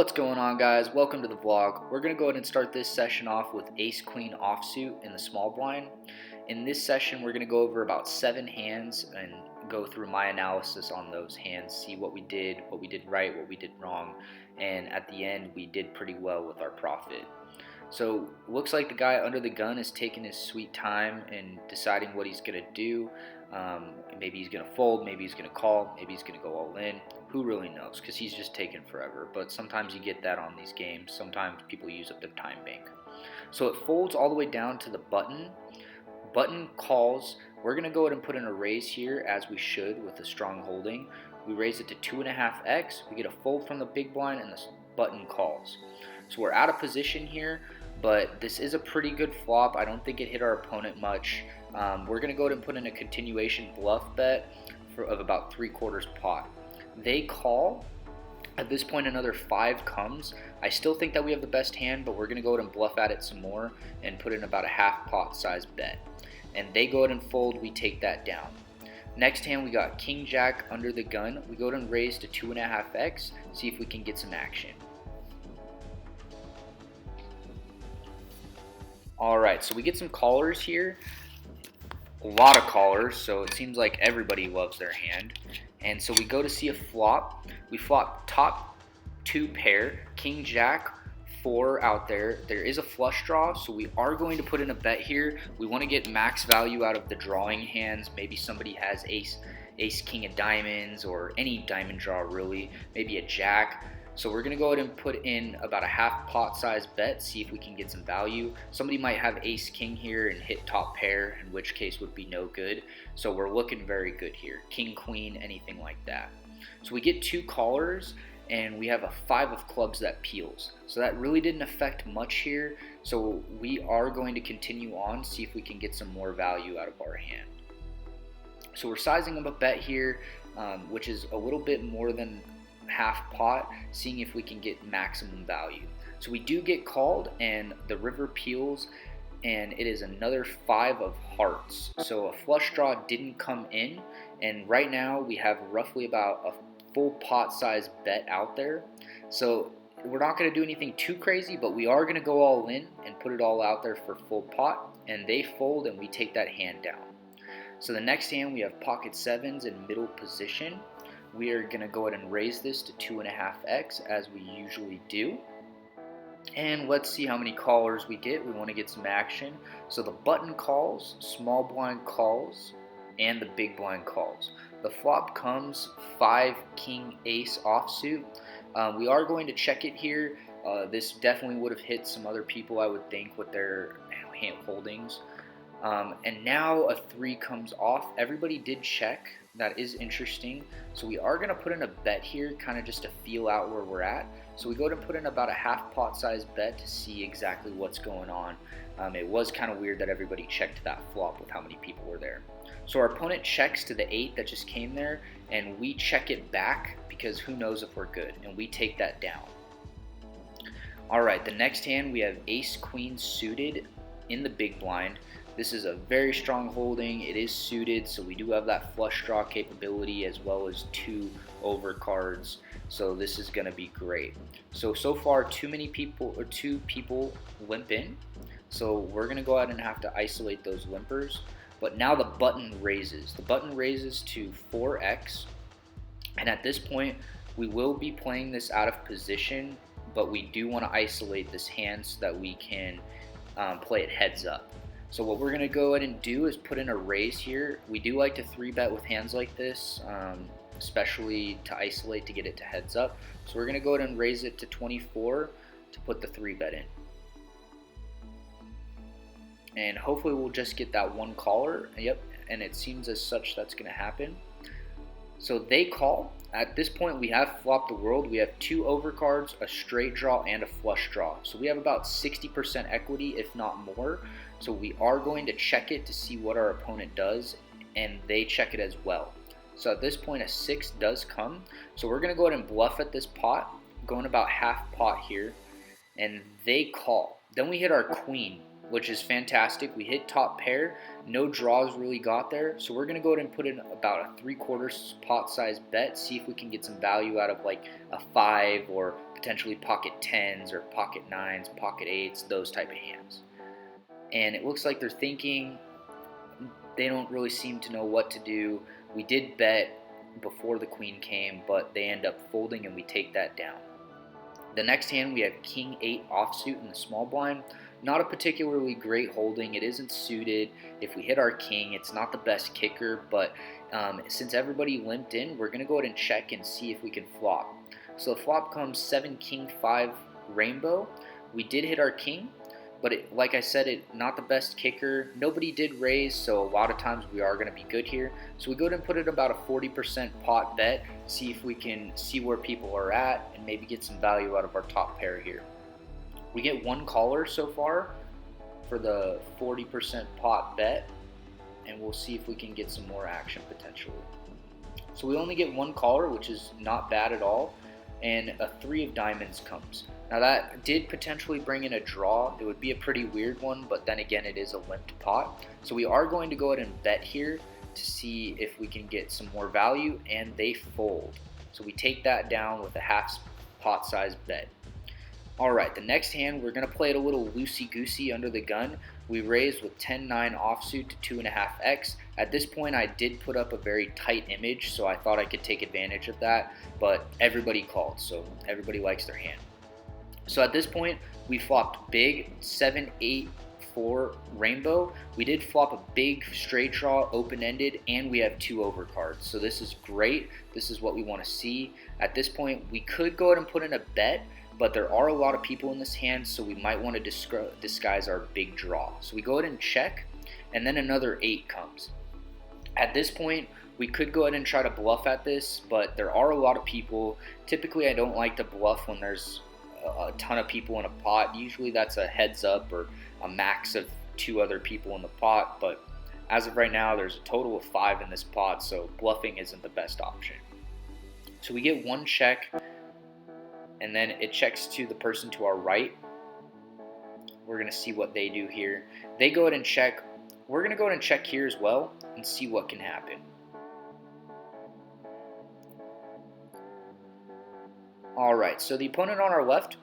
What's going on, guys? Welcome to the vlog. We're going to go ahead and start this session off with Ace Queen offsuit in the small blind. In this session, we're going to go over about 7 hands and go through my analysis on those hands, see what we did right, what we did wrong, and at the end, we did pretty well with our profit. So looks like the guy under the gun is taking his sweet time and deciding what he's going to do. Maybe he's going to fold, maybe he's going to call, maybe he's going to go all in. Who really knows, because he's just taking forever. But sometimes you get that on these games. Sometimes people use up their time bank. So it folds all the way down to the button. Button calls. We're going to go ahead and put in a raise here, as we should with a strong holding. We raise it to 2.5x. We get a fold from the big blind, and the button calls. So we're out of position here, but this is a pretty good flop. I don't think it hit our opponent much. We're going to go ahead and put in a continuation bluff bet of about 3/4 pot. They call. At this point, another 5 comes. I still think that we have the best hand, but we're going to go ahead and bluff at it some more and put in about a half pot size bet. And they go ahead and fold. We take that down. Next hand, we got King Jack under the gun. We go ahead and raise to 2.5x, see if we can get some action. Alright, so we get some callers here. A lot of callers, so it seems like everybody loves their hand. And so we go to see a flop. We flop top 2 pair, King Jack 4 out there. There is a flush draw, so we are going to put in a bet here. We want to get max value out of the drawing hands. Maybe somebody has ace king of diamonds, or any diamond draw really, maybe a jack. So we're going to go ahead and put in about a half pot size bet, see if we can get some value. Somebody might have ace king here and hit top pair, in which case would be no good. So we're looking very good here. King, queen, anything like that. So we get 2 callers, and we have a 5 of clubs that peels. So that really didn't affect much here. So we are going to continue on, see if we can get some more value out of our hand. So we're sizing up a bet here, which is a little bit more than half pot, seeing if we can get maximum value. So we do get called, and the river peels, and it is another 5 of hearts. So a flush draw didn't come in, and right now we have roughly about a full pot size bet out there. So we're not going to do anything too crazy, but we are going to go all in and put it all out there for full pot, and they fold and we take that hand down. So the next hand, we have pocket 7s in middle position. We are going to go ahead and raise this to 2.5x, as we usually do. And let's see how many callers we get. We want to get some action. So the button calls, small blind calls, and the big blind calls. The flop comes 5 king ace offsuit. We are going to check it here. This definitely would have hit some other people, I would think, with their hand holdings. And now a 3 comes off. Everybody did check. That is interesting. So we are going to put in a bet here, kind of just to feel out where we're at. So we go to put in about a half pot size bet to see exactly what's going on. It was kind of weird that everybody checked that flop with how many people were there. So our opponent checks to the 8 that just came there, and we check it back because who knows if we're good, and we take that down. Alright, the next hand, we have ace queen suited in the big blind. This is a very strong holding. It is suited, so we do have that flush draw capability as well as 2 overcards. So this is going to be great. So far, 2 people limp in. So we're going to go ahead and have to isolate those limpers. But now the button raises. The button raises to 4x. And at this point, we will be playing this out of position, but we do want to isolate this hand so that we can play it heads up. So what we're going to go ahead and do is put in a raise here. We do like to 3-bet with hands like this, especially to isolate to get it to heads up. So we're going to go ahead and raise it to 24 to put the 3-bet in. And hopefully we'll just get that 1 caller. Yep, and it seems as such that's going to happen. So they call. At this point, we have flopped the world. We have 2 overcards, a straight draw, and a flush draw. So we have about 60% equity, if not more. So we are going to check it to see what our opponent does, and they check it as well. So at this point, a 6 does come. So we're going to go ahead and bluff at this pot, going about half pot here, and they call. Then we hit our queen. which is fantastic. We hit top pair, no draws really got there, so we're going to go ahead and put in about a 3/4 pot size bet, see if we can get some value out of like a 5 or potentially pocket 10s or pocket 9s, pocket 8s, those type of hands. And it looks like they're thinking. They don't really seem to know what to do. We did bet before the queen came, but they end up folding and we take that down. The next hand we have King 8 offsuit in the small blind. Not a particularly great holding. It isn't suited. If we hit our king, it's not the best kicker, but since everybody limped in, we're going to go ahead and check and see if we can flop. So the flop comes 7 King 5 rainbow. We did hit our king, but like I said, not the best kicker. Nobody did raise, so a lot of times we are going to be good here. So we go ahead and put it about a 40% pot bet, see if we can see where people are at and maybe get some value out of our top pair here. We get one caller so far for the 40% pot bet, and we'll see if we can get some more action potentially. So we only get one caller, which is not bad at all, and a 3 of diamonds comes. Now that did potentially bring in a draw. It would be a pretty weird one, but then again, it is a limped pot. So we are going to go ahead and bet here to see if we can get some more value, and they fold. So we take that down with a half pot size bet. Alright, the next hand, we're going to play it a little loosey-goosey under the gun. We raised with 10-9 offsuit to 2.5x. At this point, I did put up a very tight image, so I thought I could take advantage of that, but everybody called, so everybody likes their hand. So at this point, we flopped big, 7-8 4 rainbow. We did flop a big straight draw, open-ended, and we have 2 overcards. So this is great. This is what we want to see. At this point, we could go ahead and put in a bet, but there are a lot of people in this hand, so we might want to disguise our big draw. So we go ahead and check, and then another 8 comes. At this point, we could go ahead and try to bluff at this, but there are a lot of people. Typically, I don't like to bluff when there's a ton of people in a pot. Usually that's a heads up or a max of 2 other people in the pot, but as of right now, there's a total of 5 in this pot, so bluffing isn't the best option. So we get one check, and then it checks to the person to our right. We're going to see what they do here. They go ahead and check. We're going to go ahead and check here as well and see what can happen. Alright, so the opponent on our left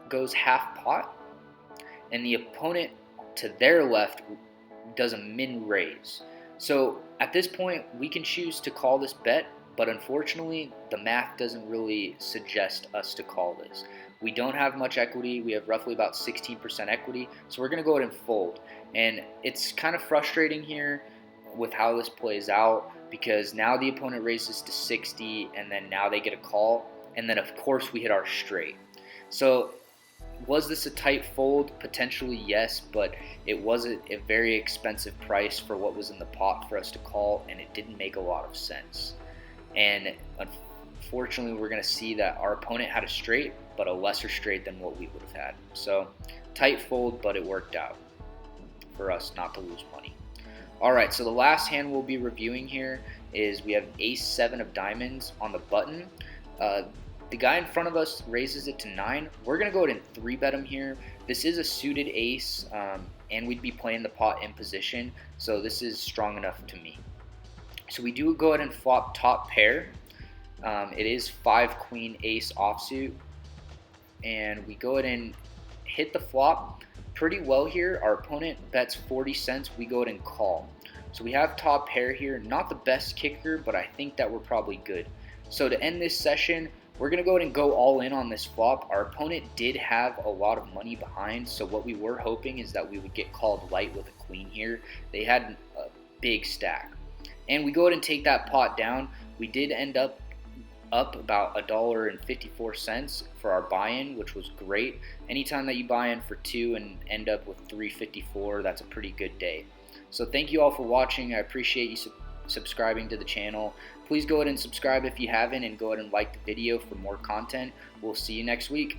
goes half pot, and the opponent to their left does a min raise. So at this point, we can choose to call this bet, but unfortunately, the math doesn't really suggest us to call this. We don't have much equity. We have roughly about 16% equity, so we're going to go ahead and fold. And it's kind of frustrating here with how this plays out, because now the opponent raises to 60, and then now they get a call, and then of course we hit our straight. So was this a tight fold? Potentially yes, but it wasn't a very expensive price for what was in the pot for us to call, and it didn't make a lot of sense. And unfortunately, we're going to see that our opponent had a straight, but a lesser straight than what we would have had. So tight fold, but it worked out for us not to lose money. Alright, so the last hand we'll be reviewing here is we have ace 7 of diamonds on the button. The guy in front of us raises it to 9. We're going to go ahead and 3-bet him here. This is a suited ace, and we'd be playing the pot in position, so this is strong enough to me. So we do go ahead and flop top pair. It is 5 queen ace offsuit, and we go ahead and hit the flop pretty well here. Our opponent bets 40 cents. We go ahead and call. So we have top pair here. Not the best kicker, but I think that we're probably good. So to end this session, we're going to go ahead and go all in on this flop. Our opponent did have a lot of money behind, so what we were hoping is that we would get called light with a queen here. They had a big stack. And we go ahead and take that pot down. We did end up about $1.54 for our buy-in, which was great. Anytime that you buy in for 2 and end up with $3.54, that's a pretty good day. So thank you all for watching. I appreciate you subscribing to the channel. Please go ahead and subscribe if you haven't, and go ahead and like the video for more content. We'll see you next week.